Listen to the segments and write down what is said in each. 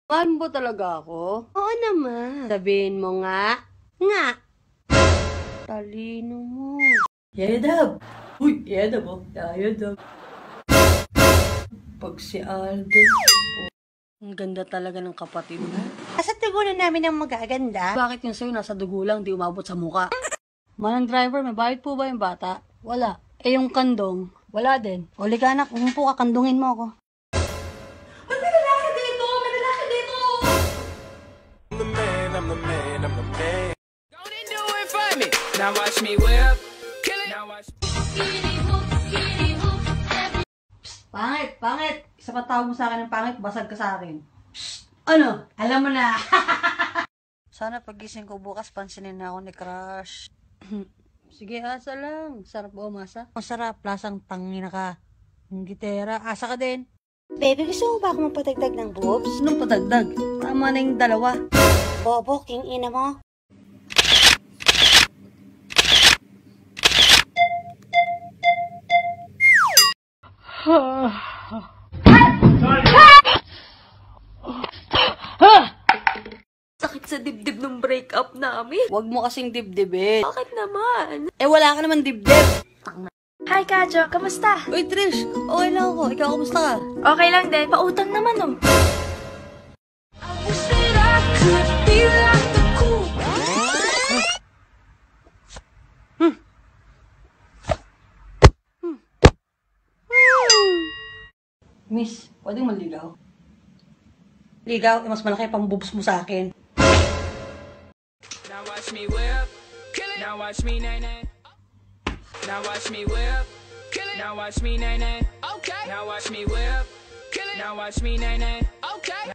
Mahal mo ba talaga ako? Oo naman. Sabihin mo nga. Nga. Talino mo. Yedab. Uy, Yedab oh. Yedab. Pag si Alden. Ang ganda talaga ng kapatid mo. Nasa dugo na namin ang magaganda. Bakit yung sa'yo nasa dugo lang, di umabot sa muka? Manang driver, may bayad po ba yung bata? Wala. Eh yung kandong, wala din. Uli ka anak, umupo ka, kandungin mo ako. May lalaki dito! May lalaki dito! I'm the man. Go and do it for me. Now watch me whip. Kill it. Now watch me. Pangit! Isa pa tawag mo sa akin ng pangit, basag ka sa akin. Psst! Ano? Alam mo na! Sana pagising ko bukas, pansinin na ako ni Crush. Sige, asa lang. Sarap ba umasa? Masarap, lasang tangina ka. Ang gitera, asa ka din. Baby, gusto mo ba ako magpatagdag ng boobs? Anong patagdag? Tama na yung dalawa. Bobo, king ina mo. Sakit sa dibdib ng breakup namin. Huwag mo kasing dibdibin. Bakit naman? Eh, wala ka naman dibdib. Hi, Kajo. Kamusta? Uy, Trish. Okay lang ako. Ikaw, kamusta ka? Okay lang din. Pautang naman, oh. Miss, pwedeng maligaw? Ligaw, eh, mas malaki pang boobs mo sa akin. Now watch me whip. Kill it. Now watch me nay nay. Now watch me whip. Kill it. Now watch me nay nay. Okay. Now watch me whip. Kill it. Now watch me nay nay. Okay.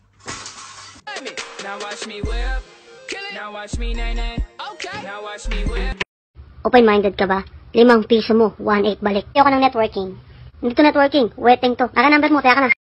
Now watch me whip. Kill it. Now watch me nay nay. Okay. Now watch me whip. Open-minded ka ba? 5 piso mo, 1.8 balik. Ayaw ka ng networking. Hindi to networking, wetting to. Naka number mo, kaya ka na.